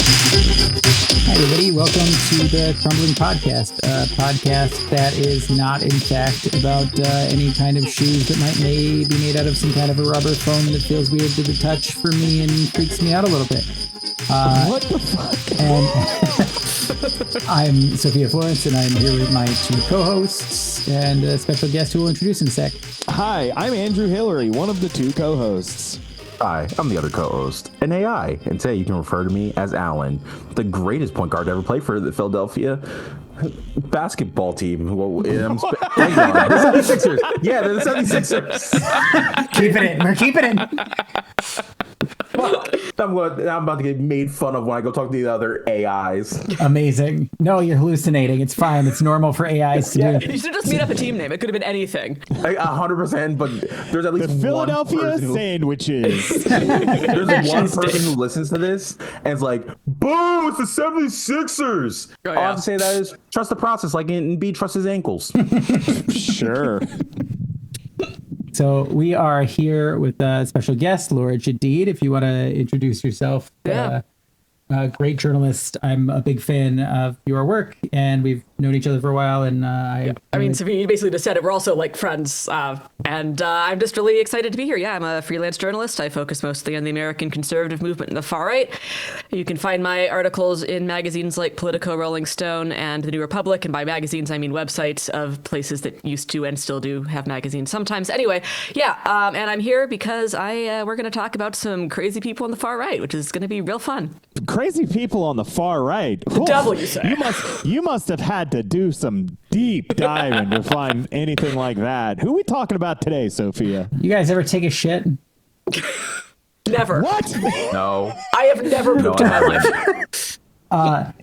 Hi, everybody. Welcome to the Crumbling podcast, a podcast that is not, in fact, about any kind of shoes that may be made out of some kind of a rubber foam that feels weird to the touch for me and freaks me out a little bit. What the fuck? And I'm Sophia Florence, and I'm here with my two co-hosts and a special guest who will introduce in a sec. Hi, I'm Andrew Hillary, one of the two co-hosts. Hi, I'm the other co-host, an AI, and today you can refer to me as Alan, the greatest point guard to ever play for the Philadelphia basketball team. Well, the 76ers. Yeah, they're the 76ers. Keep it in. We're keeping it in. I'm about to get made fun of when I go talk to the other AIs. Amazing. No, you're hallucinating. It's fine. It's normal for AIs to do. You should just made up a team name. It could have been anything. 100%, but there's at least The Philadelphia one person sandwiches. there's one person who listens to this and is like, boo, it's the 76ers. Oh, All I yeah. have to say that is trust the process like B trusts his ankles. Sure. So we are here with a special guest, Laura Jedeed. If you want to introduce yourself, Yeah. Great journalist. I'm a big fan of your work, and we've known each other for a while. And I mean, Sophia, you basically just said it. We're also like friends, and I'm just really excited to be here. Yeah, I'm a freelance journalist. I focus mostly on the American conservative movement and the far right. You can find my articles in magazines like Politico, Rolling Stone, and The New Republic. And by magazines, I mean websites of places that used to and still do have magazines sometimes. Anyway, yeah, and I'm here because we're going to talk about some crazy people on the far right, which is going to be real fun. Crazy people on the far right. The devil, you say. You must have had to do some deep diving to find anything like that. Who are we talking about today, Sophia? you guys ever take a shit? Never. What? No. I have never pooped in my life.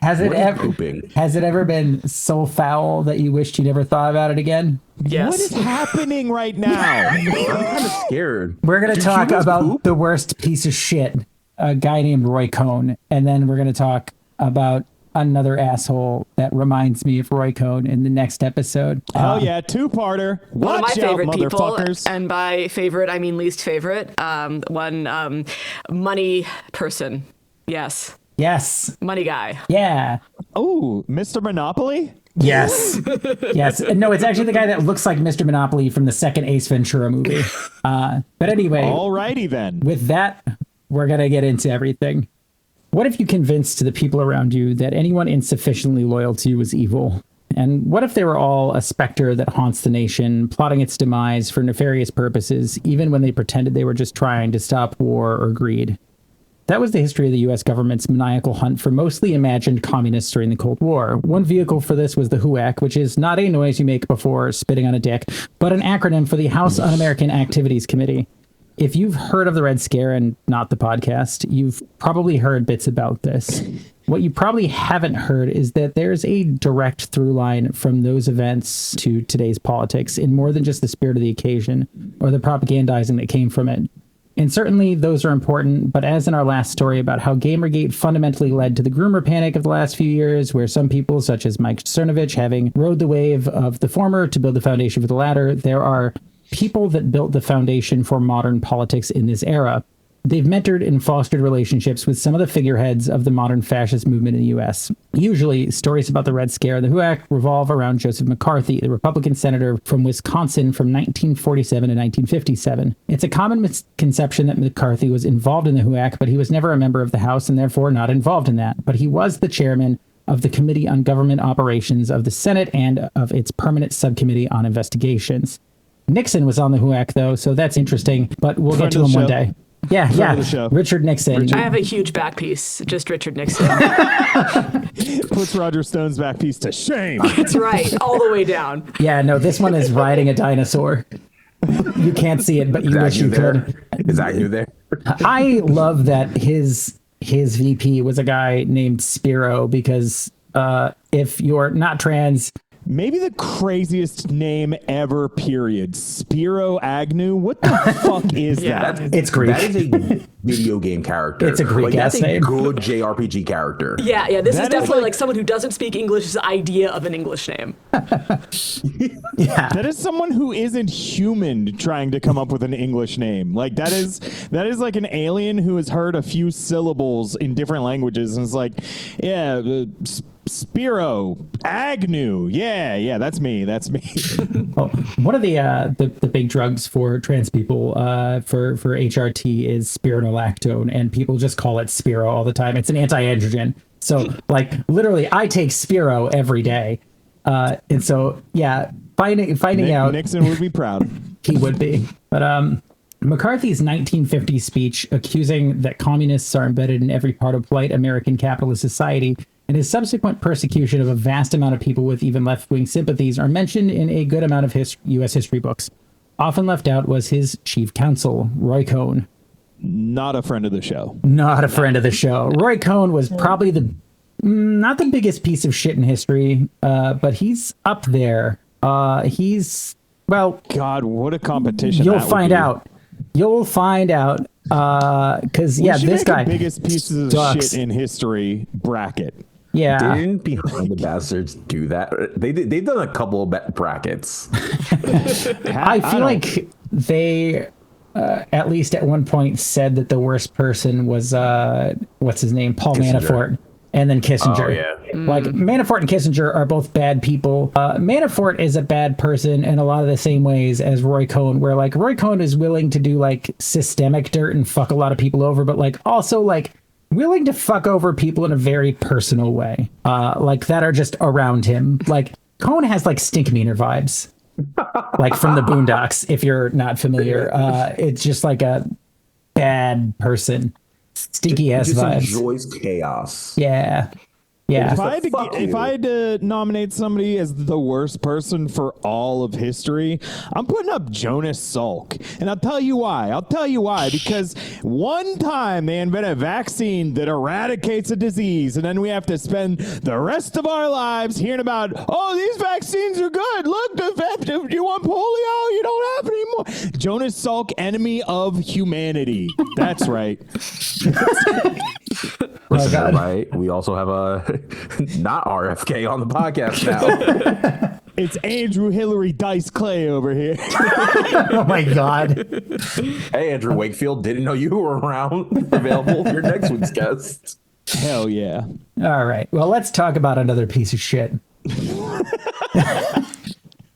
Has it What are you ever? pooping? Has it ever been so foul that you wished you never thought about it again? Yes. What is happening right now? I'm kind of scared. We're gonna Do talk humans about poop? the worst piece of shit, a guy named Roy Cohn, and then we're gonna talk about another asshole that reminds me of Roy Cohn in the next episode. Oh yeah, two-parter. One of my Watch out, favorite people, motherfuckers. and by favorite I mean least favorite. One money person. Yes, Yes. money guy. Yeah. Oh, Mr. Monopoly? Yes. Yes. No, it's actually the guy that looks like Mr. Monopoly from the second Ace Ventura movie. But anyway, Alrighty then. with that, we're going to get into everything. What if you convinced the people around you that anyone insufficiently loyal to you was evil? And what if they were all a specter that haunts the nation, plotting its demise for nefarious purposes, even when they pretended they were just trying to stop war or greed? That was the history of the U.S. government's maniacal hunt for mostly imagined communists during the Cold War. One vehicle for this was the HUAC, which is not a noise you make before spitting on a dick, but an acronym for the House Un-American Activities Committee. If you've heard of the Red Scare and not the podcast, you've probably heard bits about this. What you probably haven't heard is that there's a direct through line from those events to today's politics in more than just the spirit of the occasion or the propagandizing that came from it. And certainly those are important, but as in our last story about how Gamergate fundamentally led to the groomer panic of the last few years, where some people, such as Mike Cernovich, having rode the wave of the former to build the foundation for the latter, there are people that built the foundation for modern politics in this era. They've mentored and fostered relationships with some of the figureheads of the modern fascist movement in the U.S. Usually, stories about the Red Scare and the HUAC revolve around Joseph McCarthy, the Republican senator from Wisconsin from 1947 to 1957. It's a common misconception that McCarthy was involved in the HUAC, but he was never a member of the House and therefore not involved in that. But he was the chairman of the Committee on Government Operations of the Senate and of its Permanent Subcommittee on Investigations. Nixon was on the HUAC, though, so that's interesting, but we'll get to him one day. Yeah, Friend of the show. Richard Nixon. I have a huge back piece, just Richard Nixon. Puts Roger Stone's back piece to shame. That's right, all the way down. Yeah, no, this one is riding a dinosaur. You can't see it, but you wish you could. Is that you there? I love that his VP was a guy named Spiro because if you're not trans, Maybe the craziest name ever, period. Spiro Agnew. What the fuck is that? It's Greek. That is a video game character. It's a Greek that's ass a name. good JRPG character. Yeah, this That is is definitely like- like someone who doesn't speak English's idea of an English name. Yeah. That is someone who isn't human trying to come up with an English name. Like that is like an alien who has heard a few syllables in different languages and is like, yeah, Spiro Agnew. Yeah, that's me. Oh, one of the big drugs for trans people for HRT is spironolactone, and people just call it Spiro all the time. It's an anti-androgen. So like literally I take Spiro every day. And so yeah, finding out Nixon would be proud. he would be. But McCarthy's 1950 speech accusing that communists are embedded in every part of polite American capitalist society and his subsequent persecution of a vast amount of people with even left-wing sympathies are mentioned in a good amount of U.S. history books. Often left out was his chief counsel, Roy Cohn. Not a friend of the show. Not a friend of the show. Roy Cohn was probably not the biggest piece of shit in history, but he's up there. He's, well... God, what a competition. You'll that would find be. out. You'll find out. Because, We yeah, should this make guy... a biggest pieces of sucks. shit in history bracket. Yeah. Didn't Behind the Bastards do that? They've done a couple of brackets. I feel like they, at least at one point, said that the worst person was, what's his name? Paul Kissinger. Manafort. And then Kissinger. Oh, yeah. Like, Manafort and Kissinger are both bad people. Manafort is a bad person in a lot of the same ways as Roy Cohn, where, like, Roy Cohn is willing to do, like, systemic dirt and fuck a lot of people over, but, like, also, like, willing to fuck over people in a very personal way. Like, that are just around him. Like, Cohn has, like, Stinkmeaner vibes. Like, from the Boondocks, if you're not familiar. It's just, like, a bad person. Stinky ass Just vibes. enjoys chaos. Yeah. Yeah. If I had to nominate somebody as the worst person for all of history, I'm putting up Jonas Salk. And I'll tell you why. Because one time they invent a vaccine that eradicates a disease, and then we have to spend the rest of our lives hearing about, oh, these vaccines are good. Look, if you want polio, you don't have it anymore. Jonas Salk, enemy of humanity. That's right. Listen, right? We also have a not RFK on the podcast now. It's Andrew Hillary Dice Clay over here. Oh my God. Hey, Andrew Wakefield, didn't know you were around. Available for your next week's guest. Hell yeah. All right. Well, let's talk about another piece of shit.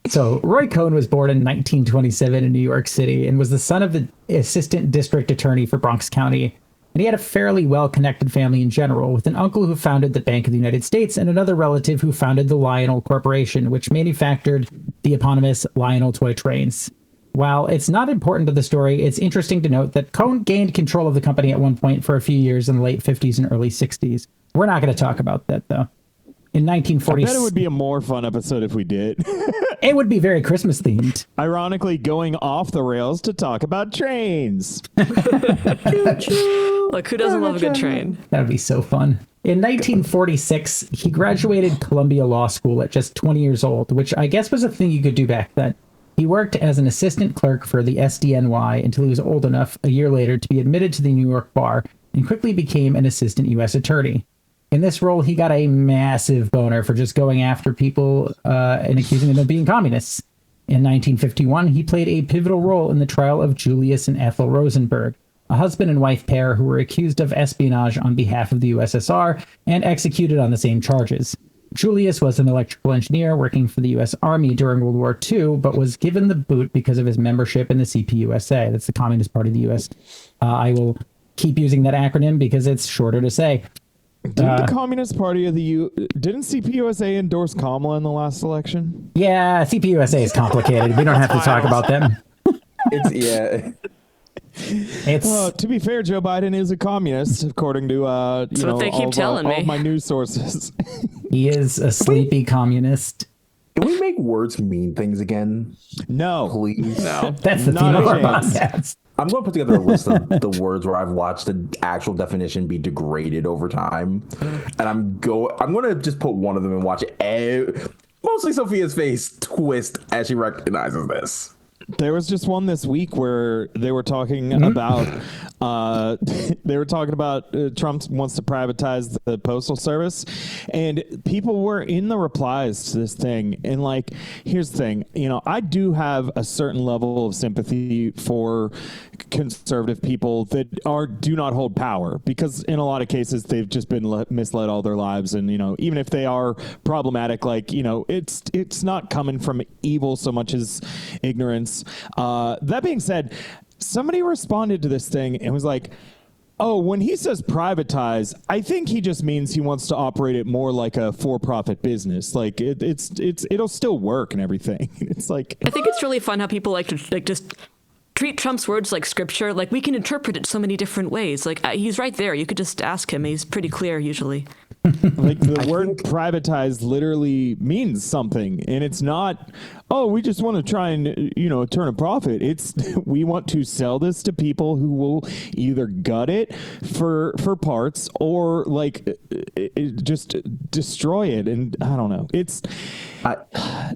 So, Roy Cohn was born in 1927 in New York City and was the son of the assistant district attorney for Bronx County. And he had a fairly well-connected family in general, with an uncle who founded the Bank of the United States and another relative who founded the Lionel Corporation, which manufactured the eponymous Lionel toy trains. While it's not important to the story, it's interesting to note that Cohn gained control of the company at one point for a few years in the late 50s and early 60s. We're not going to talk about that, though. In 1940, I bet it would be a more fun episode if we did. it would be very Christmas themed. Ironically, going off the rails to talk about trains. Like, who doesn't love a good train? That would be so fun. In 1946, he graduated Columbia Law School at just 20 years old, which I guess was a thing you could do back then. He worked as an assistant clerk for the SDNY until he was old enough a year later to be admitted to the New York bar and quickly became an assistant U.S. attorney. In this role, he got a massive boner for just going after people and accusing them of being communists. In 1951, he played a pivotal role in the trial of Julius and Ethel Rosenberg, a husband and wife pair who were accused of espionage on behalf of the USSR and executed on the same charges. Julius was an electrical engineer working for the U.S. Army during World War II, but was given the boot because of his membership in the CPUSA. That's the Communist Party of the U.S. I will keep using that acronym because it's shorter to say. Didn't the Communist Party of the didn't CPUSA endorse Kamala in the last election? Yeah, CPUSA is complicated. We don't have to talk about them. To be fair, Joe Biden is a communist, according to That's what they keep telling all me. my news sources. He is a sleepy communist. Can we make words mean things again? No. Please. No. That's the Not theme of a our chance. podcast. I'm going to put together a list of the words where I've watched the actual definition be degraded over time. And I'm going to just put one of them and watch it. Mostly Sophia's face twist as she recognizes this. There was just one this week where they were talking about Trump wants to privatize the postal service, and people were in the replies to this thing. And like, here's the thing, I do have a certain level of sympathy for conservative people that do not hold power, because in a lot of cases they've just been misled all their lives, and even if they are problematic, like it's not coming from evil so much as ignorance. That being said, somebody responded to this thing and was like, oh, when he says privatize, I think he just means he wants to operate it more like a for-profit business. Like it'll still work and everything. It's like, I think it's really fun how people like to just treat Trump's words like scripture. Like, we can interpret it so many different ways. Like, he's right there. You could just ask him. He's pretty clear usually. Like, the word privatize literally means something, and it's not, oh, we just want to try and turn a profit. It's we want to sell this to people who will either gut it for parts or just destroy it. And I don't know,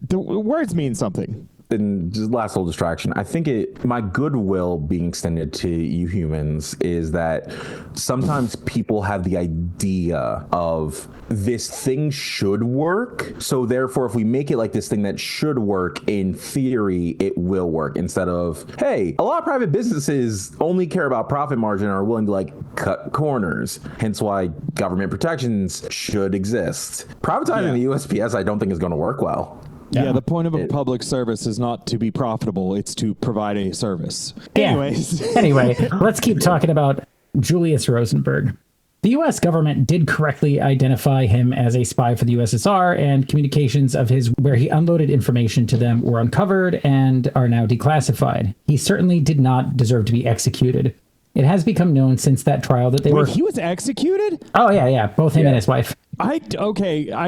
the words mean something. And just last little distraction, I think my goodwill being extended to you humans is that sometimes people have the idea of this thing should work, so therefore if we make it like this thing that should work, in theory it will work, instead of, hey, a lot of private businesses only care about profit margin and are willing to cut corners, hence why government protections should exist. Privatizing the USPS I don't think is going to work well. Yeah, the point of a public service is not to be profitable, it's to provide a service. Yeah. Anyways. Anyway, let's keep talking about Julius Rosenberg. The U.S. government did correctly identify him as a spy for the USSR, and communications of his where he unloaded information to them were uncovered and are now declassified. He certainly did not deserve to be executed. It has become known since that trial that he was executed? Oh, yeah. Both him and his wife. I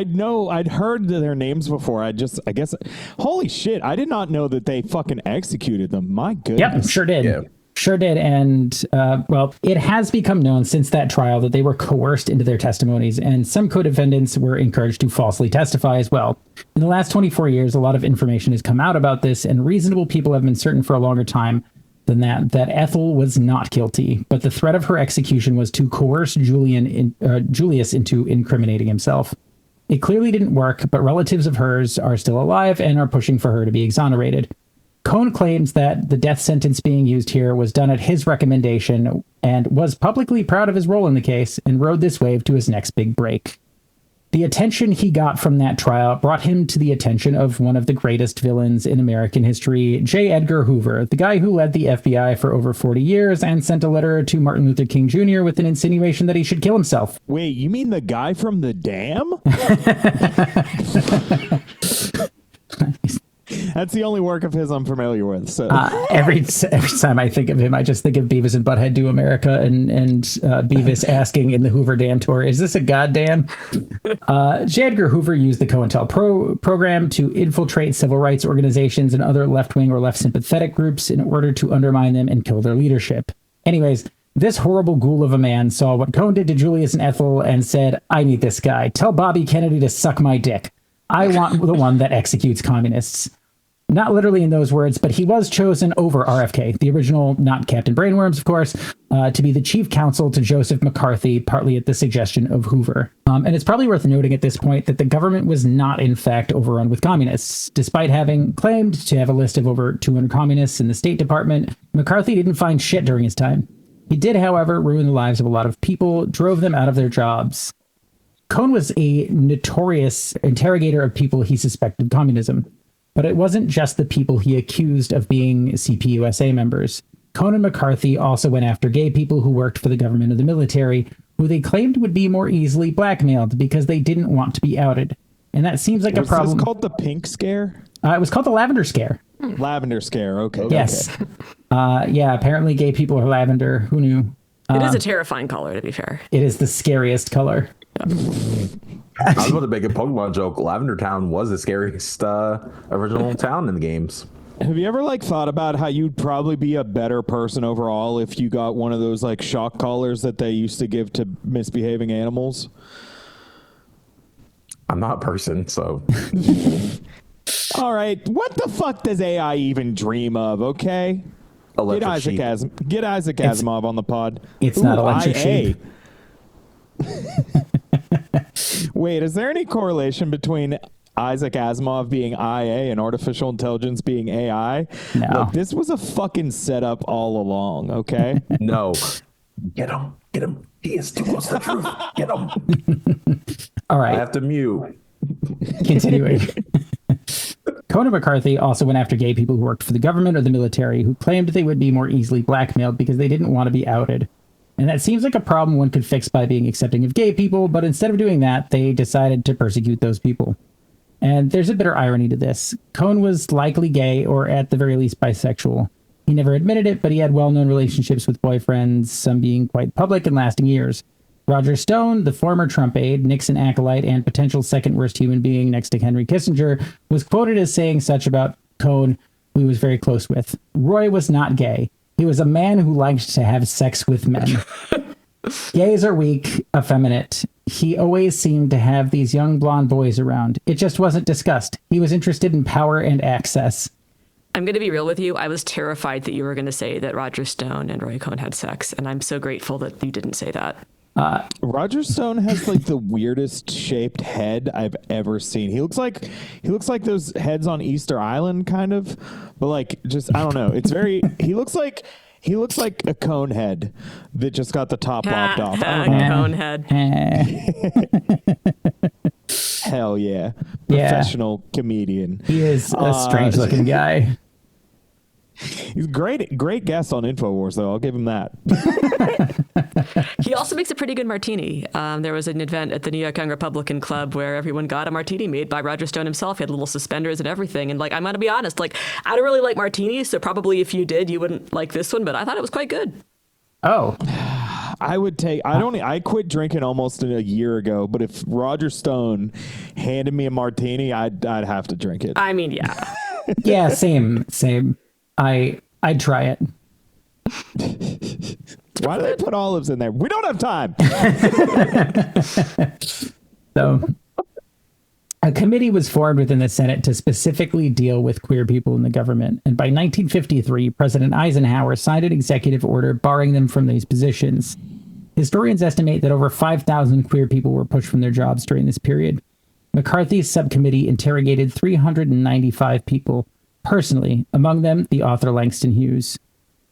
know, I'd heard their names before. I guess, holy shit, I did not know that they fucking executed them. My goodness. Yep, sure did. Yeah. Sure did. And, it has become known since that trial that they were coerced into their testimonies, and some co-defendants were encouraged to falsely testify as well. In the last 24 years, a lot of information has come out about this, and reasonable people have been certain for a longer time than that Ethel was not guilty, but the threat of her execution was to coerce Julius into incriminating himself. It clearly didn't work, but relatives of hers are still alive and are pushing for her to be exonerated. Cohn claims that the death sentence being used here was done at his recommendation and was publicly proud of his role in the case and rode this wave to his next big break. The attention he got from that trial brought him to the attention of one of the greatest villains in American history, J. Edgar Hoover, the guy who led the FBI for over 40 years and sent a letter to Martin Luther King Jr. with an insinuation that he should kill himself. Wait, you mean the guy from The Dam? That's the only work of his I'm familiar with. So every time I think of him, I just think of Beavis and Butthead Do America and Beavis asking in the Hoover Dam tour, "Is this a goddamn?" J. Edgar Hoover used the COINTEL program to infiltrate civil rights organizations and other left-wing or left-sympathetic groups in order to undermine them and kill their leadership. Anyways, this horrible ghoul of a man saw what Cohn did to Julius and Ethel and said, "I need this guy. Tell Bobby Kennedy to suck my dick. I want the one that executes communists." Not literally in those words, but he was chosen over RFK, the original, not Captain Brainworms, of course, to be the chief counsel to Joseph McCarthy, partly at the suggestion of Hoover. And it's probably worth noting at this point that the government was not, in fact, overrun with communists. Despite having claimed to have a list of over 200 communists in the State Department, McCarthy didn't find shit during his time. He did, however, ruin the lives of a lot of people, drove them out of their jobs. Cohn was a notorious interrogator of people he suspected of communism. But it wasn't just the people he accused of being CPUSA members. Cohn and McCarthy also went after gay people who worked for the government or the military, who they claimed would be more easily blackmailed because they didn't want to be outed. And that seems like a problem. Was this called the Pink Scare? It was called the Lavender Scare. Lavender Scare, okay. Yes. Yeah, apparently gay people are lavender. Who knew? It is a terrifying color, to be fair. It is the scariest color. I was about to make a Pokemon joke. Lavender Town was the scariest original town in the games. Have you ever thought about how you'd probably be a better person overall if you got one of those shock collars that they used to give to misbehaving animals? I'm not a person, so. All right, what the fuck does AI even dream of? Okay, Electric get Isaac Asimov on the pod. It's not electric sheep. Wait, is there any correlation between Isaac Asimov being IA and artificial intelligence being AI? No. Look, this was a fucking setup all along, okay? No. Get him. He is too close to the truth. Get him. All I right, have to mute. continuing. Cohn and McCarthy also went after gay people who worked for the government or the military who claimed they would be more easily blackmailed because they didn't want to be outed. And that seems like a problem one could fix by being accepting of gay people, but instead of doing that, they decided to persecute those people. And there's a bitter irony to this. Cohn was likely gay, or at the very least bisexual. He never admitted it, but he had well-known relationships with boyfriends, some being quite public and lasting years. Roger Stone, the former Trump aide, Nixon acolyte, and potential second worst human being next to Henry Kissinger, was quoted as saying such about Cohn, who he was very close with. Roy was not gay. He was a man who liked to have sex with men. Gays are weak, effeminate. He always seemed to have these young blonde boys around. It just wasn't discussed. He was interested in power and access. I'm going to be real with you. I was terrified that you were going to say that Roger Stone and Roy Cohn had sex, and I'm so grateful that you didn't say that. Roger Stone has like the weirdest shaped head I've ever seen. He looks like those heads on Easter Island, kind of, but like just I don't know. It's very. He looks like a cone head that just got the top lopped off. I don't know. Cone head. Hell yeah, professional comedian. He is a strange looking guy. He's great guest on InfoWars, though. I'll give him that. He also makes a pretty good martini. There was an event at the New York Young Republican Club where everyone got a martini made by Roger Stone himself. He had little suspenders and everything. And like, I'm going to be honest, like, I don't really like martinis, so probably if you did, you wouldn't like this one, but I thought it was quite good. Oh. I quit drinking almost a year ago, but if Roger Stone handed me a martini, I'd have to drink it. I mean, yeah. Yeah, same. I'd try it. Why do they put olives in there? We don't have time. So, a committee was formed within the Senate to specifically deal with queer people in the government. And by 1953, President Eisenhower signed an executive order barring them from these positions. Historians estimate that over 5,000 queer people were pushed from their jobs during this period. McCarthy's subcommittee interrogated 395 people personally, among them the author Langston Hughes.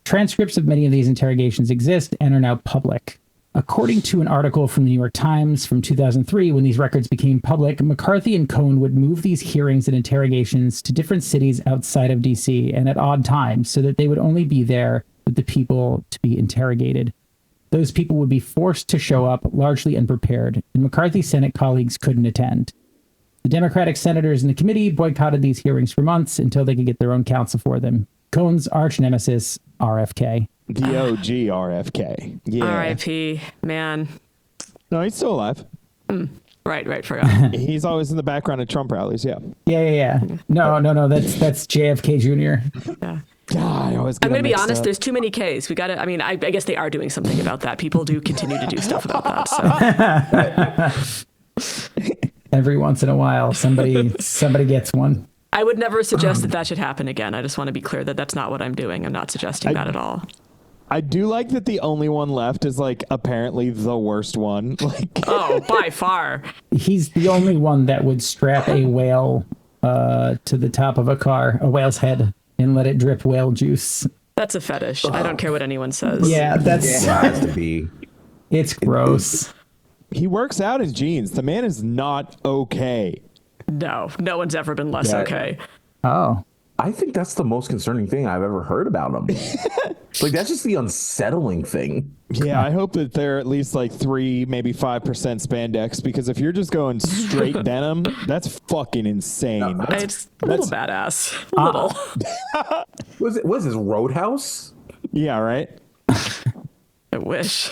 Transcripts of many of these interrogations exist and are now public. According to an article from the New York Times from 2003, when these records became public, McCarthy and Cohn would move these hearings and interrogations to different cities outside of D.C. and at odd times so that they would only be there with the people to be interrogated. Those people would be forced to show up largely unprepared, and McCarthy's Senate colleagues couldn't attend. The Democratic senators in the committee boycotted these hearings for months until they could get their own counsel for them. Cohn's arch nemesis, RFK. The OG RFK. Yeah. R.I.P. Man. No, he's still alive. Right, forgot. He's always in the background at Trump rallies, yeah. Yeah. No, that's JFK Jr. Yeah. God, I'm going to be honest, there's too many Ks. We got to, I mean, I guess they are doing something about that. People do continue to do stuff about that. So. Every once in a while, somebody gets one. I would never suggest that should happen again. I just want to be clear that that's not what I'm doing. I'm not suggesting that at all. I do like that the only one left is like apparently the worst one. Like, oh, by far. He's the only one that would strap a whale to the top of a car, a whale's head, and let it drip whale juice. That's a fetish. I don't care what anyone says. Yeah, It has to be. It's gross. he works out in jeans. The man is not okay. No one's ever been less okay. Oh. I think that's the most concerning thing I've ever heard about him. Like, that's just the unsettling thing. Yeah, I hope that they're at least like 3, maybe 5% spandex, because if you're just going straight denim, that's fucking insane. It's a little badass. A little. Was this Roadhouse? Yeah, right? I wish.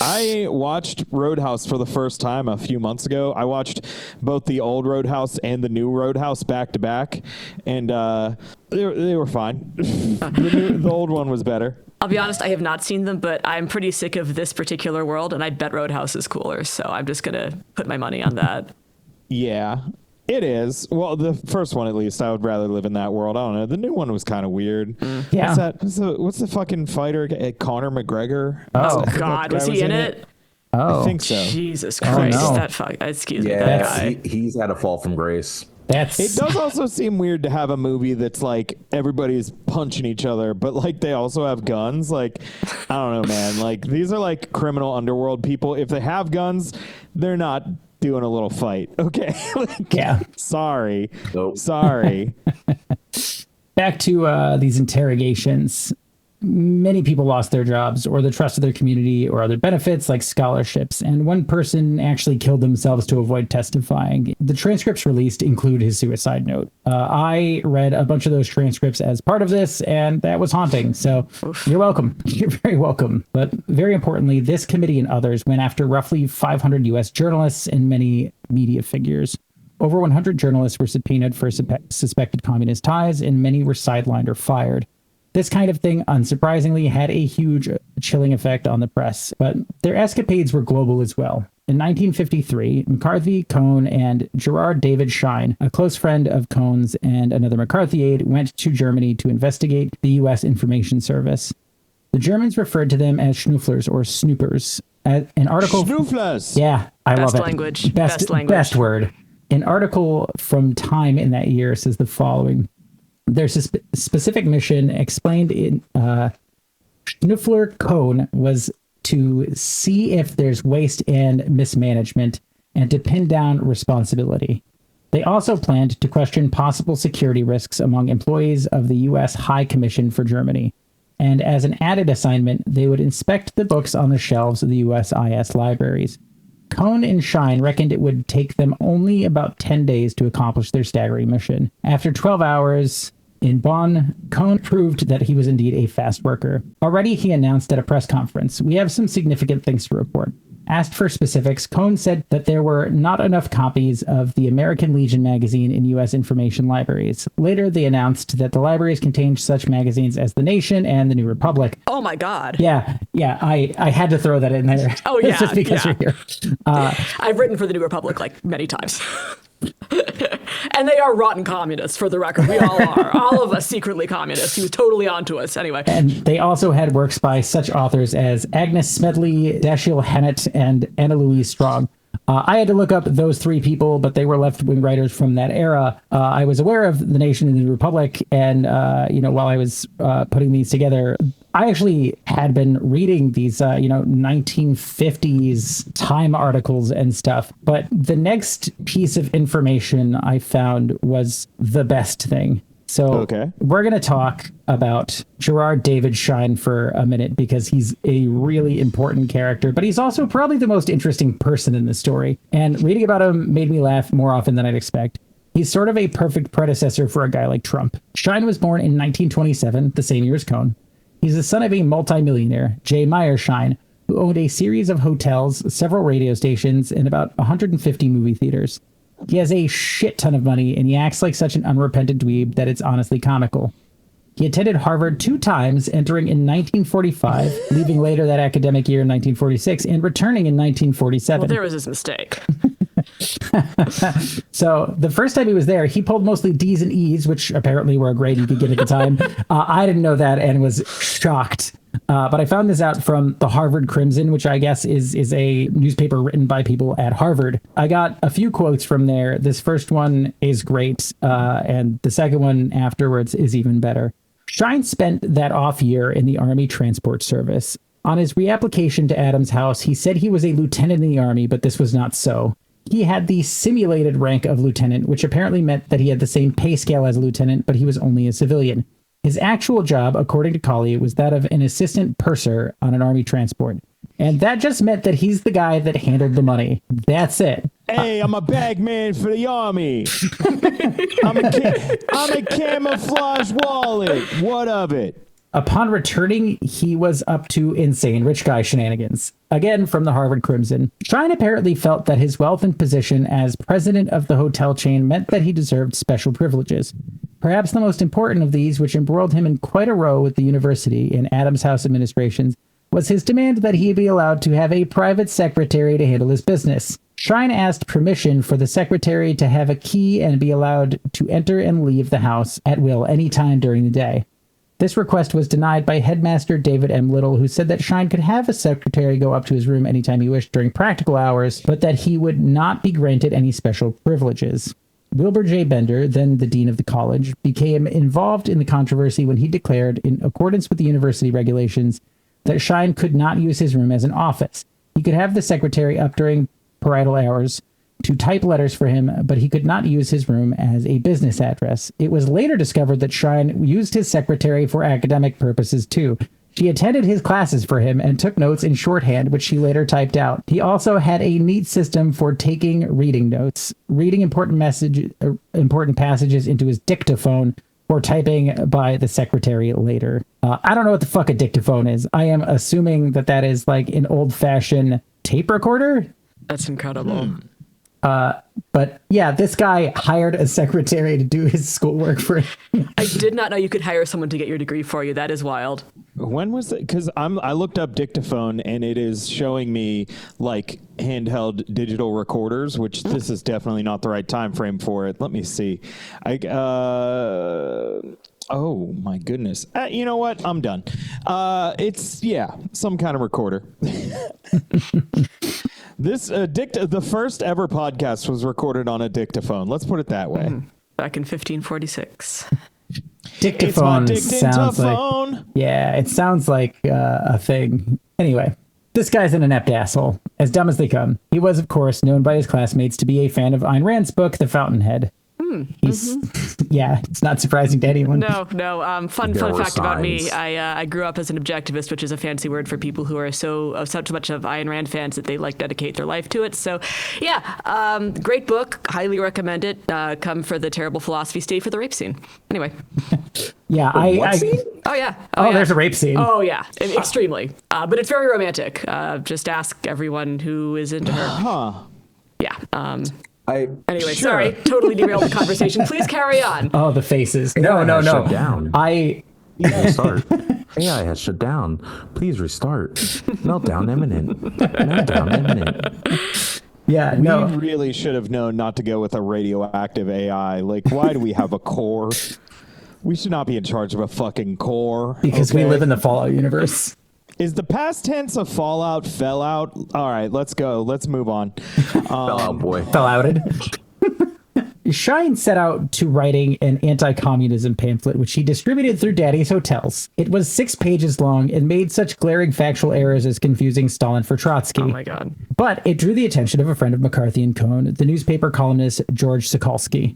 I watched Roadhouse for the first time a few months ago. I watched both the old Roadhouse and the new Roadhouse back to back, and they were fine. The old one was better. I'll be honest, I have not seen them, but I'm pretty sick of this particular world, and I bet Roadhouse is cooler, so I'm just going to put my money on that. Yeah, it is. Well, the first one, at least, I would rather live in that world. I don't know. The new one was kind of weird. Yeah. What's the fucking fighter? Conor McGregor? Oh, I think that God. guy Was he in it? Oh, I think so. Jesus Christ. no. That fuck. Excuse me. Yeah, That guy. he's had a fall from grace. that's It does also seem weird to have a movie that's like everybody's punching each other, but like they also have guns. Like, I don't know, man. Like, these are like criminal underworld people. If they have guns, they're not doing a little fight. Okay. Like, yeah. sorry. Nope. Sorry. Back to these interrogations. Many people lost their jobs or the trust of their community or other benefits like scholarships, and one person actually killed themselves to avoid testifying. The transcripts released include his suicide note. I read a bunch of those transcripts as part of this, and that was haunting. So you're welcome. You're very welcome. But very importantly, this committee and others went after roughly 500 U.S. journalists and many media figures. Over 100 journalists were subpoenaed for suspected communist ties, and many were sidelined or fired. This kind of thing, unsurprisingly, had a huge chilling effect on the press, but their escapades were global as well. In 1953, McCarthy, Cohn, and Gerard David Schein, a close friend of Cohn's and another McCarthy aide, went to Germany to investigate the U.S. Information Service. The Germans referred to them as schnufflers or snoopers. An article... Schnooflers! Yeah, I love it. Best language. Best language. Best word. An article from Time in that year says the following. Their specific mission explained in Schnuffler Cohn was to see if there's waste and mismanagement and to pin down responsibility. They also planned to question possible security risks among employees of the U.S. High Commission for Germany. And as an added assignment, they would inspect the books on the shelves of the USIS libraries. Cohn and Schein reckoned it would take them only about 10 days to accomplish their staggering mission. After 12 hours in Bonn, Cohn proved that he was indeed a fast worker. Already, he announced at a press conference, "We have some significant things to report." Asked for specifics, Cohn said that there were not enough copies of the American Legion magazine in U.S. information libraries. Later, they announced that the libraries contained such magazines as The Nation and The New Republic. Oh, my God. Yeah, I had to throw that in there. Oh, yeah, just because yeah. you're here. I've written for the New Republic like many times. And they are rotten communists, for the record. We all are. All of us secretly communists. He was totally onto us. Anyway. And they also had works by such authors as Agnes Smedley, Dashiell Hammett, and Anna Louise Strong. I had to look up those three people, but they were left-wing writers from that era. I was aware of The Nation and the Republic, and while I was putting these together, I actually had been reading these 1950s Time articles and stuff. But the next piece of information I found was the best thing. So We're going to talk about Gerard David Schein for a minute because he's a really important character, but he's also probably the most interesting person in the story. And reading about him made me laugh more often than I'd expect. He's sort of a perfect predecessor for a guy like Trump. Schein was born in 1927, the same year as Cohn. He's the son of a multimillionaire, J. Meyer Schein, who owned a series of hotels, several radio stations, and about 150 movie theaters. He has a shit ton of money, and he acts like such an unrepentant dweeb that it's honestly comical. He attended Harvard 2 times, entering in 1945, leaving later that academic year in 1946, and returning in 1947. Well, there was his mistake. So the first time he was there, he pulled mostly D's and E's, which apparently were a grade you could get at the time. I didn't know that and was shocked. But I found this out from the Harvard Crimson, which I guess is a newspaper written by people at Harvard. I got a few quotes from there. This first one is great, and the second one afterwards is even better. Schein spent that off year in the Army Transport Service. On his reapplication to Adams House, he said he was a lieutenant in the Army, but this was not so. He had the simulated rank of lieutenant, which apparently meant that he had the same pay scale as a lieutenant, but he was only a civilian. His actual job, according to Colley, was that of an assistant purser on an Army transport. And that just meant that he's the guy that handled the money. That's it. Hey, I'm a bag man for the Army. I'm a camouflage wallet. What of it? Upon returning, he was up to insane rich guy shenanigans. Again, from the Harvard Crimson. Schein apparently felt that his wealth and position as president of the hotel chain meant that he deserved special privileges. Perhaps the most important of these, which embroiled him in quite a row with the university and Adams House administrations, was his demand that he be allowed to have a private secretary to handle his business. Shine asked permission for the secretary to have a key and be allowed to enter and leave the house at will any time during the day. This request was denied by headmaster David M. Little, who said that Shine could have a secretary go up to his room anytime he wished during practical hours, but that he would not be granted any special privileges. Wilbur J. Bender, then the dean of the college, became involved in the controversy when he declared, in accordance with the university regulations, that Shine could not use his room as an office. He could have the secretary up during parental hours to type letters for him, but he could not use his room as a business address. It was later discovered that Shine used his secretary for academic purposes too. She attended his classes for him and took notes in shorthand, which she later typed out. He also had a neat system for taking reading notes, reading important passages into his dictaphone, or typing by the secretary later. I don't know what the fuck a dictaphone is. I am assuming that is like an old-fashioned tape recorder. That's incredible. But yeah, this guy hired a secretary to do his schoolwork for him. I did not know you could hire someone to get your degree for you. That is wild. When was it? Because I looked up dictaphone and it is showing me like handheld digital recorders, which this is definitely not the right time frame for it. Let me see. Oh my goodness. You know what? I'm done. It's some kind of recorder. This the first ever podcast was recorded on a dictaphone. Let's put it that way. Back in 1546. Dictaphone sounds like, yeah, it sounds like a thing. Anyway, this guy's an inept asshole, as dumb as they come. He was, of course, known by his classmates to be a fan of Ayn Rand's book, The Fountainhead. He's, yeah, it's not surprising to anyone. No. Fun fact about me. I grew up as an objectivist, which is a fancy word for people who are so much of Ayn Rand fans that they like dedicate their life to it. So, yeah, great book. Highly recommend it. Come for the terrible philosophy, stay for the rape scene. Anyway. Yeah, scene? Oh, yeah. Oh, there's a rape scene. Oh, yeah. Extremely. But it's very romantic. Just ask everyone who is into her. Huh. Yeah. Anyway, Sure. sorry, totally derailed the conversation. Please carry on. Oh, the faces. AI No. has shut down. Please Restart. AI has shut down. Please restart. Meltdown imminent. Meltdown imminent. Yeah, We no. really should have known not to go with a radioactive AI. Like, why do we have a core? We should not be in charge of a fucking core. Because we live in the Fallout universe. Is the past tense of Fallout fell out? All right, let's go. Let's move on. Fell out, boy. Fallouted. Shine set out to writing an anti-communism pamphlet, which he distributed through Daddy's Hotels. It was 6 pages long and made such glaring factual errors as confusing Stalin for Trotsky. Oh, my God. But it drew the attention of a friend of McCarthy and Cohn, the newspaper columnist George Sokolsky.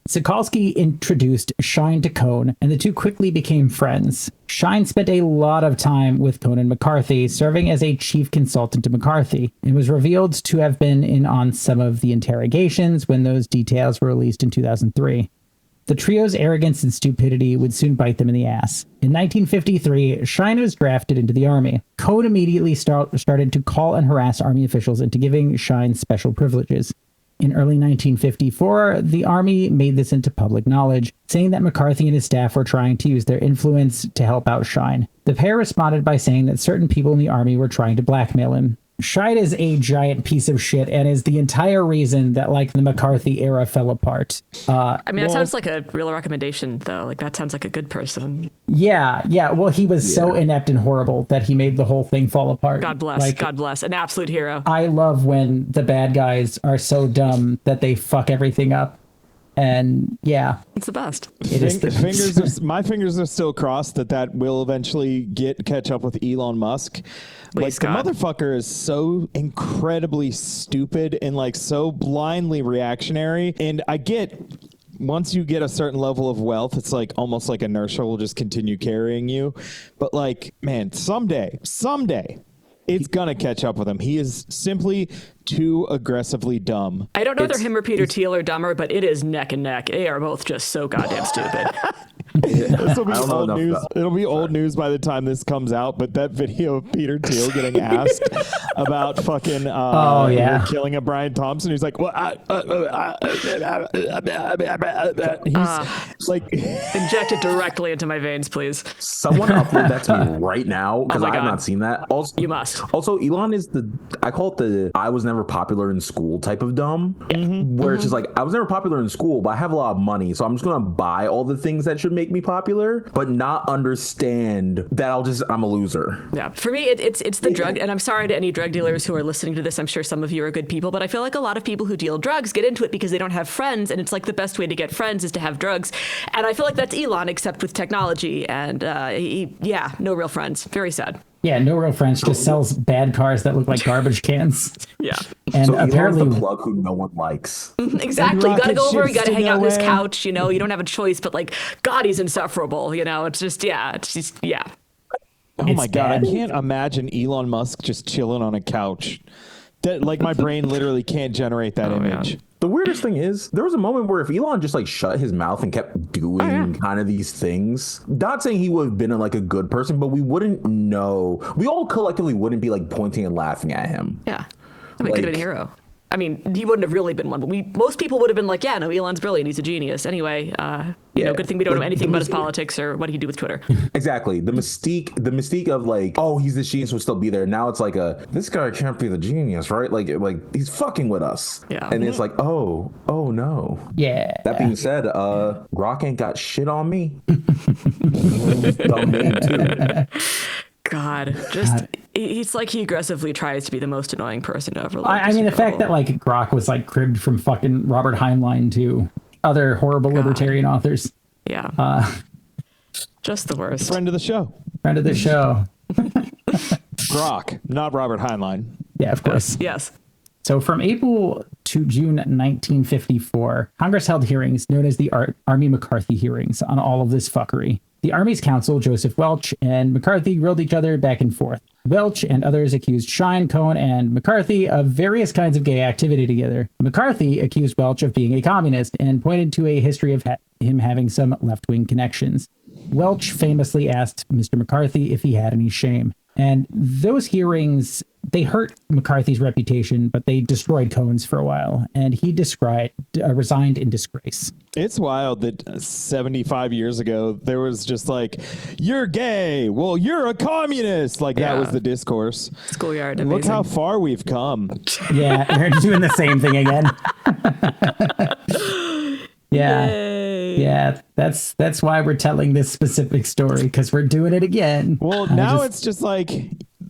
Sokolsky introduced Shine to Cohn, and the two quickly became friends. Shine spent a lot of time with Cohn and McCarthy, serving as a chief consultant to McCarthy, and was revealed to have been in on some of the interrogations when those details were released in 2003. The trio's arrogance and stupidity would soon bite them in the ass. In 1953, Shine was drafted into the army. Cohn immediately started to call and harass army officials into giving Shine special privileges. In early 1954, the Army made this into public knowledge, saying that McCarthy and his staff were trying to use their influence to help out Shine. The pair responded by saying that certain people in the Army were trying to blackmail him. Shine is a giant piece of shit and is the entire reason that, like, the McCarthy era fell apart. That sounds like a real recommendation, though. Like, that sounds like a good person. Yeah. Well, he was so inept and horrible that he made the whole thing fall apart. God bless. An absolute hero. I love when the bad guys are so dumb that they fuck everything up. And yeah, it's the best. My fingers are still crossed that will eventually catch up with Elon Musk. Please, the God. motherfucker is so incredibly stupid and like so blindly reactionary. And I get, once you get a certain level of wealth, it's like almost like inertia will just continue carrying you. But like, man, someday, it's gonna catch up with him. He is simply too aggressively dumb. I don't know whether him or Peter Thiel are dumber, but it is neck and neck. They are both just so goddamn stupid. This will be I don't know old enough news. about- It'll be old news by the time this comes out. But that video of Peter Thiel getting asked about fucking killing a Brian Thompson, he's like, "Well, he's like, Inject it directly into my veins, please. Someone upload that to me right now because Oh my I have God. not seen that. Also, You must. Also, Elon is I call it the I was never popular in school type of dumb, where it's just like I was never popular in school, but I have a lot of money, so I'm just gonna buy all the things that should make me popular, but not understand that I'm a loser. Yeah, for me, it's the drug, and I'm sorry to any drug dealers who are listening to this. I'm sure some of you are good people, but I feel like a lot of people who deal drugs get into it because they don't have friends, and it's like the best way to get friends is to have drugs. And I feel like that's Elon, except with technology, and no real friends. Very sad. Yeah, no real friends. Just sells bad cars that look like garbage cans. Yeah, And So apparently, Elon's the plug who no one likes. exactly. You gotta rocket go over. You ships gotta to hang out on this nowhere. couch. You know, you don't have a choice. But like, God, he's insufferable. You know, it's just. oh It's my God, I bad. can't imagine Elon Musk just chilling on a couch. That like my brain literally can't generate that image. man. The weirdest thing is, there was a moment where if Elon just like shut his mouth and kept doing kind of these things, not saying he would have been like a good person, but we wouldn't know. We all collectively wouldn't be like pointing and laughing at him. Yeah. I mean, could have been a hero. I mean, he wouldn't have really been one, but most people would have been like, yeah, no, Elon's brilliant. He's a genius. Anyway, good thing we don't know anything about his politics or what he do with Twitter. Exactly. The mystique of like, oh, he's the genius would still be there. Now it's like this guy can't be the genius, right? Like he's fucking with us. Yeah. And it's like, oh no. yeah. That being said, Grok ain't got shit on me. Dumb name too. God, he's like he aggressively tries to be the most annoying person ever. I mean, the fact that like Grok was like cribbed from fucking Robert Heinlein to other horrible libertarian authors. Yeah. Just the worst. Friend of the show, Friend of the show. Grok, not Robert Heinlein. Yeah, of course. Yes. So from April to June 1954, Congress held hearings known as the Army McCarthy hearings on all of this fuckery. The Army's counsel, Joseph Welch, and McCarthy grilled each other back and forth. Welch and others accused Schein, Cohn, and McCarthy of various kinds of gay activity together. McCarthy accused Welch of being a communist and pointed to a history of him having some left-wing connections. Welch famously asked Mr. McCarthy if he had any shame. And those hearings, they hurt McCarthy's reputation, but they destroyed Cohn's for a while. And he resigned in disgrace. It's wild that 75 years ago, there was just like, you're gay. Well, you're a communist. Like that Yeah. was the discourse. Schoolyard. Look Amazing. how far we've come. Yeah, they're doing the same thing again. Yeah. Yay. Yeah, that's why we're telling this specific story, because we're doing it again. Well, now it's just like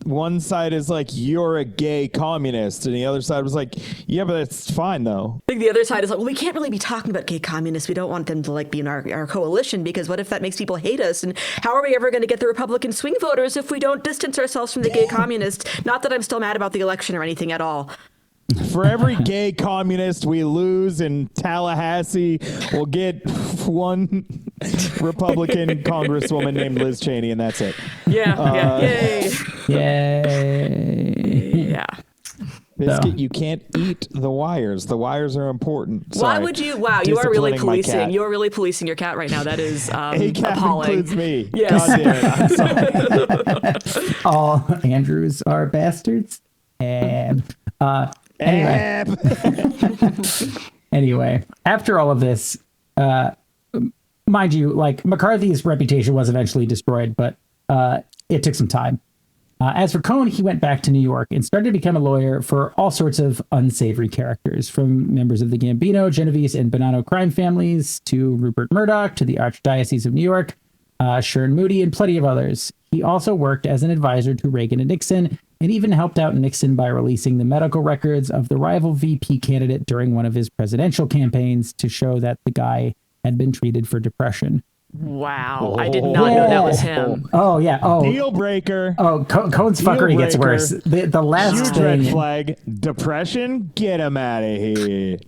one side is like, you're a gay communist. And the other side was like, yeah, but it's fine, though. I think the other side is like, well, we can't really be talking about gay communists. We don't want them to like be in our coalition, because what if that makes people hate us? And how are we ever going to get the Republican swing voters if we don't distance ourselves from the gay communists? Not that I'm still mad about the election or anything at all. For every gay communist we lose in Tallahassee, we'll get one Republican congresswoman named Liz Cheney, and that's it. Yeah. Yay. Yay. Yeah. Biscuit, you can't eat the wires. The wires are important. Why Sorry. would you? Wow, you are really Disciplining my policing. cat. You are really policing your cat right now. That is A cat appalling. includes me. Yes. God damn it. I'm sorry. All Andrews are bastards. And anyway, after all of this, mind you, like McCarthy's reputation was eventually destroyed, but it took some time. As for Cohn, he went back to New York and started to become a lawyer for all sorts of unsavory characters, from members of the Gambino, Genovese, and Bonanno crime families to Rupert Murdoch to the Archdiocese of New York, Sherman Moody, and plenty of others. He also worked as an advisor to Reagan and Nixon, and even helped out Nixon by releasing the medical records of the rival VP candidate during one of his presidential campaigns to show that the guy had been treated for depression. Wow, I did not know that was him. Oh, yeah. Oh, Deal breaker. Cohn's fuckery gets breaker. worse. The last Huge red thing. flag. Depression. Get him out of here.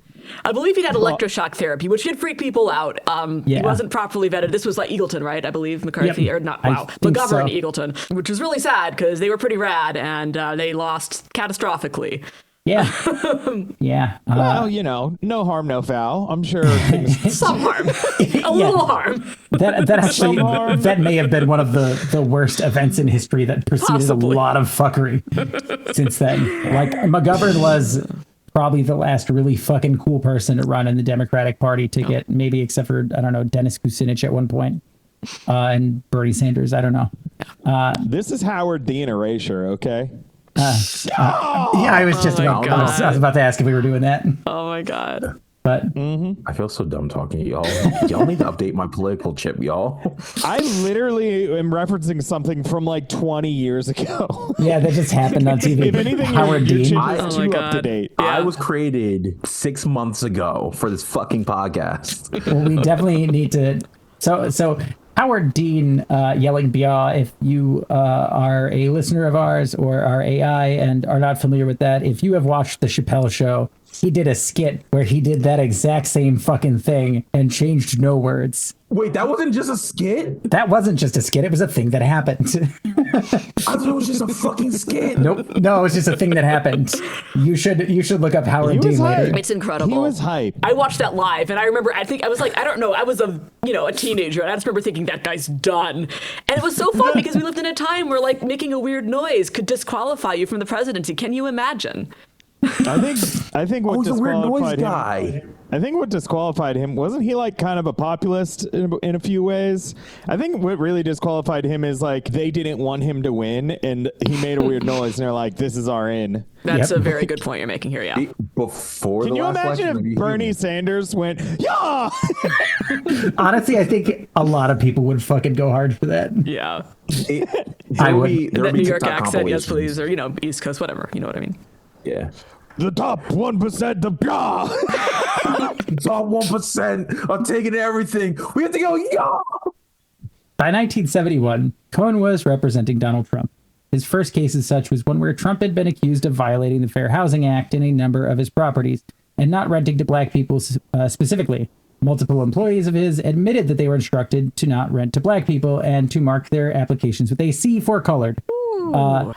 I believe he had electroshock therapy, which did freak people out. He Yeah. wasn't properly vetted. This was like Eagleton, right? I believe McCarthy, Yep. or not, I wow, think McGovern so. and Eagleton, which was really sad because they were pretty rad and they lost catastrophically. Yeah. Yeah. Well, no harm, no foul. I'm sure things. Some harm. A little harm. That actually, Some harm. that may have been one of the worst events in history that preceded Possibly. a lot of fuckery since then. Like, McGovern was probably the last really fucking cool person to run in the Democratic Party ticket, maybe except for, I don't know, Dennis Kucinich at one point. And Bernie Sanders, I don't know. This is Howard Dean erasure, okay? Yeah, I was just my I was about to ask if we were doing that. Oh my God. But I feel so dumb talking to y'all. Y'all need to update my political chip, y'all. I literally am referencing something from like 20 years ago. yeah, that just happened on TV. If anything, Howard your Dean. chip I- is Oh my too up to God. date. Yeah. I was created 6 months ago for this fucking podcast. Well, we definitely need to. So Howard Dean yelling "Bia!" If you are a listener of ours or are AI and are not familiar with that, if you have watched the Chappelle Show, he did a skit where he did that exact same fucking thing and changed no words. Wait, that wasn't just a skit? That wasn't just a skit; it was a thing that happened. I thought it was just a fucking skit. Nope, no, it was just a thing that happened. You should look up Howard He was Dean later. hype. It's incredible. He was hype. I watched that live, and I remember. I think I was like, I don't know. I was a teenager, and I just remember thinking that guy's done. And it was so fun because we lived in a time where like making a weird noise could disqualify you from the presidency. Can you imagine? I think what Who's a weird noise disqualified him. guy? I think what disqualified him wasn't he like kind of a populist in a few ways. I think what really disqualified him is like they didn't want him to win, and he made a weird noise, and they're like, "This is our in." That's Yep. a very good point you're making here. Yeah. Before Can the you last imagine election, maybe if he Bernie was- Sanders went, "Yeah"? Honestly, I think a lot of people would fucking go hard for that. Yeah. I would. There That would be New York TikTok accent, yes, compilations. please, or East Coast, whatever. You know what I mean? Yeah. The top 1% of yeah. Top 1% are taking everything. We have to go, yeah. By 1971, Cohn was representing Donald Trump. His first case as such was one where Trump had been accused of violating the Fair Housing Act in a number of his properties and not renting to black people specifically. Multiple employees of his admitted that they were instructed to not rent to black people and to mark their applications with a C for colored.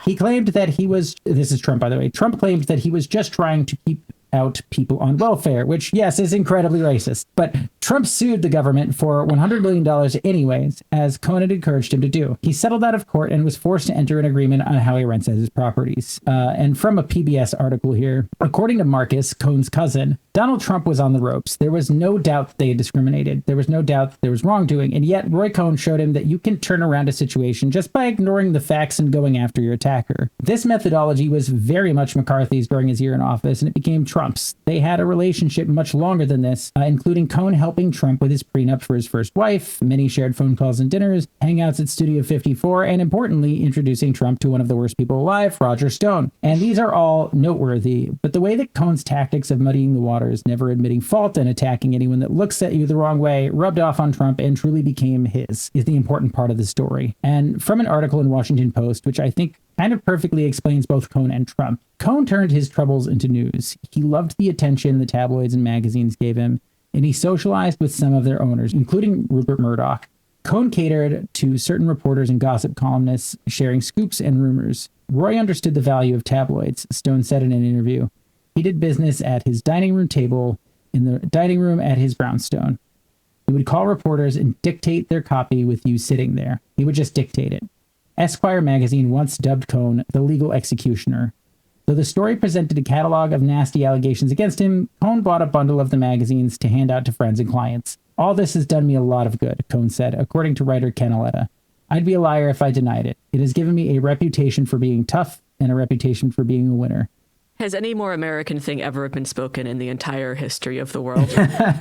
He claimed that this is Trump, by the way. Trump claimed that he was just trying to keep out people on welfare, which, yes, is incredibly racist. But Trump sued the government for $100 million anyways, as Cohn had encouraged him to do. He settled out of court and was forced to enter an agreement on how he rents out his properties. And from a PBS article here, according to Marcus, Cohn's cousin, Donald Trump was on the ropes. There was no doubt that they had discriminated. There was no doubt that there was wrongdoing. And yet Roy Cohn showed him that you can turn around a situation just by ignoring the facts and going after your attacker. This methodology was very much McCarthy's during his year in office, and it became Trump's. They had a relationship much longer than this, including Cohn helping Trump with his prenup for his first wife, many shared phone calls and dinners, hangouts at Studio 54, and importantly, introducing Trump to one of the worst people alive, Roger Stone. And these are all noteworthy, but the way that Cohn's tactics of muddying the waters, never admitting fault and attacking anyone that looks at you the wrong way, rubbed off on Trump and truly became his, is the important part of the story. And from an article in Washington Post, which I think kind of perfectly explains both Cohn and Trump. Cohn turned his troubles into news. He loved the attention the tabloids and magazines gave him, and he socialized with some of their owners, including Rupert Murdoch. Cohn catered to certain reporters and gossip columnists, sharing scoops and rumors. Roy understood the value of tabloids, Stone said in an interview. He did business at his dining room table in the dining room at his brownstone. He would call reporters and dictate their copy with you sitting there. He would just dictate it. Esquire magazine once dubbed Cohn the legal executioner. Though the story presented a catalog of nasty allegations against him, Cohn bought a bundle of the magazines to hand out to friends and clients. All this has done me a lot of good, Cohn said, according to writer Ken Aletta. I'd be a liar if I denied it. It has given me a reputation for being tough and a reputation for being a winner. Has any more American thing ever been spoken in the entire history of the world?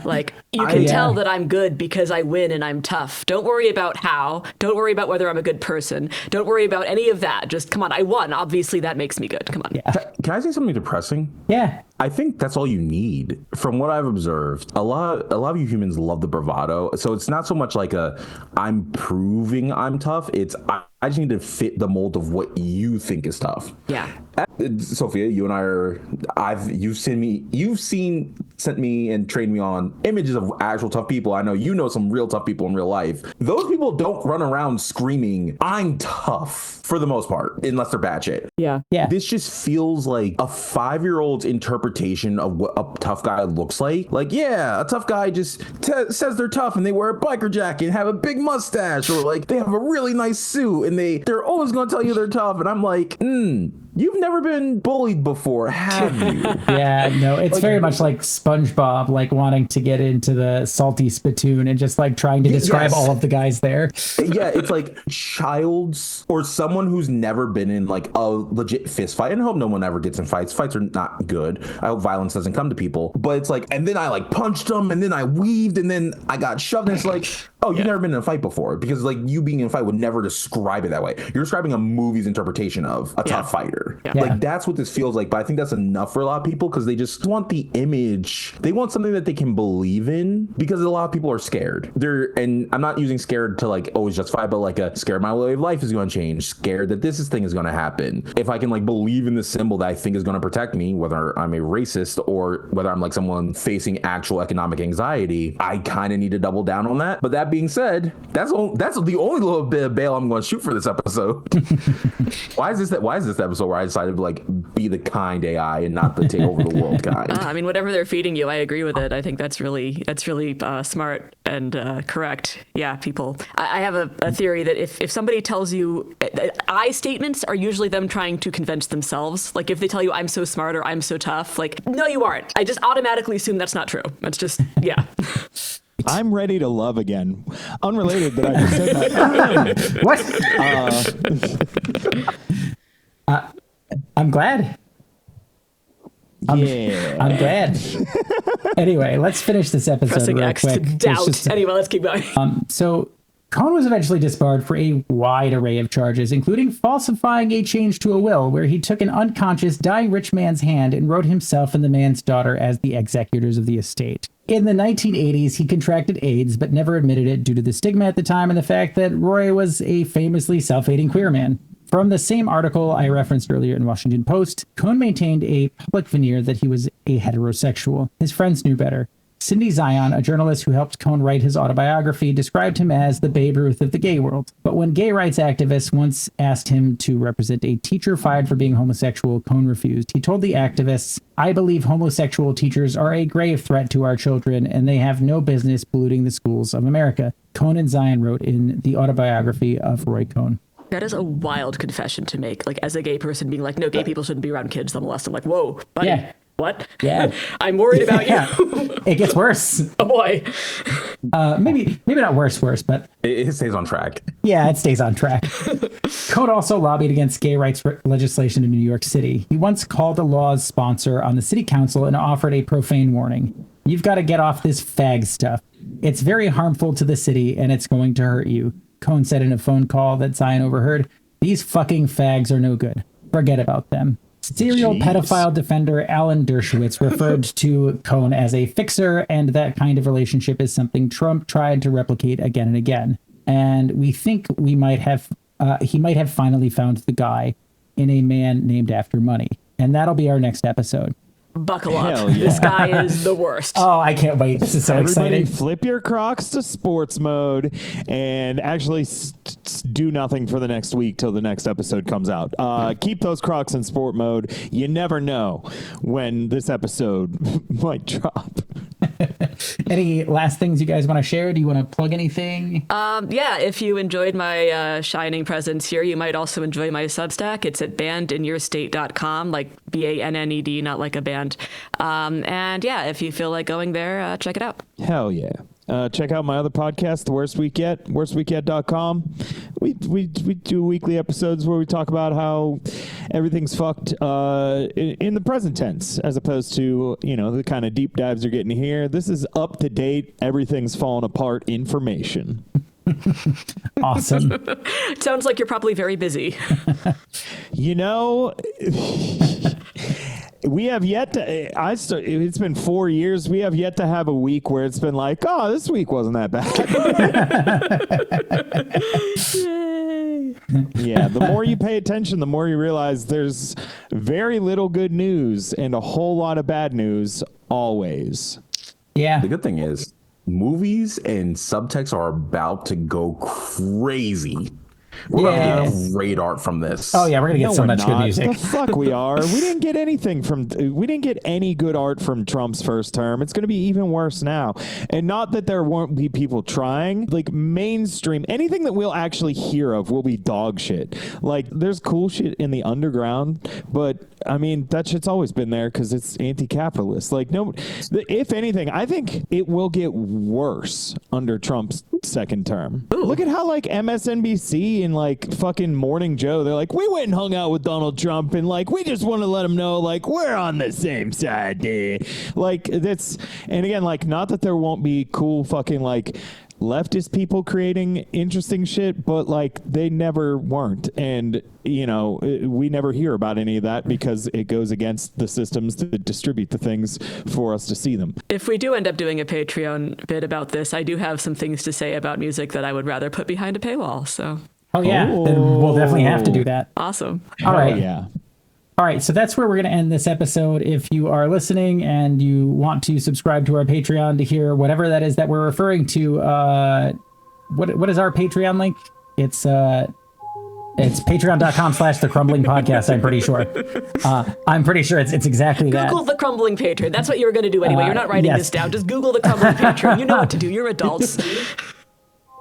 Like, you can Yeah. tell that I'm good because I win and I'm tough. Don't worry about how. Don't worry about whether I'm a good person. Don't worry about any of that. Just, come on, I won. Obviously, that makes me good. Come on. Yeah. Can I say something depressing? Yeah. I think that's all you need. From what I've observed, a lot of you humans love the bravado. So it's not so much like I'm proving I'm tough. It's I just need to fit the mold of what you think is tough. Yeah. Sophia, you and I are. You've seen sent me and trained me on images of actual tough people. I know you know some real tough people in real life. Those people don't run around screaming, I'm tough, for the most part, unless they're batshit. Yeah. This just feels like a 5-year-old's interpretation of what a tough guy looks like. Like, yeah, a tough guy just says they're tough and they wear a biker jacket and have a big mustache, or like they have a really nice suit and they're always going to tell you they're tough. And I'm like, you've never been bullied before, have you? Yeah, no, it's very much like SpongeBob, like wanting to get into the salty spittoon and just like trying to describe all of the guys there. Yeah, it's like child's or someone who's never been in like a legit fist fight. And I hope no one ever gets in fights. Fights are not good. I hope violence doesn't come to people. But it's like, and then I like punched him and then I weaved and then I got shoved. And it's like, oh, you've never been in a fight before, because like you being in a fight would never describe it that way. You're describing a movie's interpretation of a tough fighter. Yeah. Like that's what this feels like. But I think that's enough for a lot of people, because they just want the image. They want something that they can believe in, because a lot of people are scared. And I'm not using scared to like always justify, but like a scared my way of life is going to change, scared that this thing is going to happen. If I can like believe in the symbol that I think is going to protect me, whether I'm a racist or whether I'm like someone facing actual economic anxiety, I kind of need to double down on that. But that being said, that's the only little bit of bail I'm going to shoot for this episode. Why is this episode where I decided to like be the kind AI and not the take over the world guy? I mean, whatever they're feeding you, I agree with it. I think that's really smart and correct. Yeah, people. I have a theory that if somebody tells you, I statements are usually them trying to convince themselves. Like if they tell you I'm so smart or I'm so tough, like, no, you aren't. I just automatically assume that's not true. That's just, yeah. I'm ready to love again. Unrelated, but I just said that. What? I'm glad. I'm glad. Anyway, let's finish this episode Pressing real X quick. to doubt. Anyway, let's keep going. So Cohn was eventually disbarred for a wide array of charges, including falsifying a change to a will, where he took an unconscious dying rich man's hand and wrote himself and the man's daughter as the executors of the estate. In the 1980s, he contracted AIDS, but never admitted it due to the stigma at the time and the fact that Roy was a famously self-hating queer man. From the same article I referenced earlier in Washington Post, Cohn maintained a public veneer that he was a heterosexual. His friends knew better. Cindy Zion, a journalist who helped Cohn write his autobiography, described him as the Babe Ruth of the gay world. But when gay rights activists once asked him to represent a teacher fired for being homosexual, Cohn refused. He told the activists, "I believe homosexual teachers are a grave threat to our children, and they have no business polluting the schools of America." Cohn and Zion wrote in the autobiography of Roy Cohn. That is a wild confession to make. Like, as a gay person being like, no, gay people shouldn't be around kids, they'll molest them. Like, whoa, buddy. Yeah. What? Yeah. I'm worried about you. It gets worse. Oh, boy. Maybe not worse, but... It stays on track. Yeah, it stays on track. Cohn also lobbied against gay rights legislation in New York City. He once called a law's sponsor on the city council and offered a profane warning. "You've got to get off this fag stuff. It's very harmful to the city, and it's going to hurt you." Cohn said in a phone call that Zion overheard, "These fucking fags are no good. Forget about them." Serial pedophile defender Alan Dershowitz referred to Cohn as a fixer, and that kind of relationship is something Trump tried to replicate again and again. And we think he might have finally found the guy in a man named after money. And that'll be our next episode. Buckle up. Hell yeah. This guy is the worst. Oh, I can't wait. This is so Everybody exciting. flip your Crocs to sports mode and actually do nothing for the next week till the next episode comes out. Keep those Crocs in sport mode. You never know when this episode might drop. Any last things you guys want to share? Do you want to plug anything? Yeah, if you enjoyed my shining presence here, you might also enjoy my Substack. It's at bandinYourState.com, like BANNED, not like a band. And yeah, if you feel like going there, check it out. Hell yeah. Check out my other podcast, The Worst Week Yet, worstweekyet.com. We do weekly episodes where we talk about how everything's fucked in the present tense, as opposed to, the kind of deep dives you're getting here. This is up to date, everything's falling apart information. Awesome. It sounds like you're probably very busy. We have yet to, it's been 4 years. We have yet to have a week where it's been like, oh, this week wasn't that bad. Yeah, the more you pay attention, the more you realize there's very little good news and a whole lot of bad news always. Yeah. The good thing is, movies and subtext are about to go crazy. We're gonna get great art from this. Oh yeah, we're gonna get so much good music. The fuck we are. We didn't get any good art from Trump's first term. It's gonna be even worse now. And not that there won't be people trying. Like mainstream, anything that we'll actually hear of will be dog shit. Like there's cool shit in the underground, but I mean that shit's always been there because it's anti-capitalist. Like no, if anything, I think it will get worse under Trump's second term. Ooh. Look at how like MSNBC and like fucking Morning Joe, they're like, we went and hung out with Donald Trump and like we just want to let him know like we're on the same side, dude. Like that's, and again, like not that there won't be cool fucking like leftist people creating interesting shit, but like they never weren't, and you know we never hear about any of that because it goes against the systems to distribute the things for us to see them. If we do end up doing a Patreon bit about this, I do have some things to say about music that I would rather put behind a paywall. So oh yeah, then we'll definitely have to do that. Awesome. All right. Yeah. All right, so that's where we're going to end this episode. If you are listening and you want to subscribe to our Patreon to hear whatever that is that we're referring to, what is our Patreon link? It's patreon.com/the Crumbling Podcast. I'm pretty sure. It's exactly that. Google the Crumbling Patreon. That's what you were going to do anyway. You're not writing this down. Just Google the Crumbling Patreon. You know what to do. You're adults.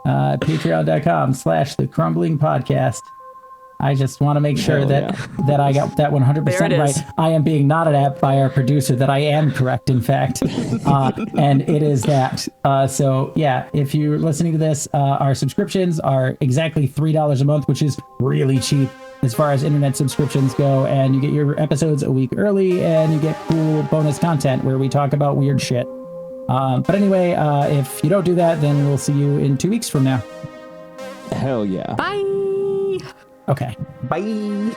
Patreon.com/the Crumbling Podcast. I just want to make sure that I got that 100% right. I am being nodded at by our producer that I am correct, in fact. And it is that. So, yeah, if you're listening to this, our subscriptions are exactly $3 a month, which is really cheap as far as internet subscriptions go. And you get your episodes a week early, and you get cool bonus content where we talk about weird shit. But anyway, if you don't do that, then we'll see you in 2 weeks from now. Hell yeah. Bye. Okay. Bye.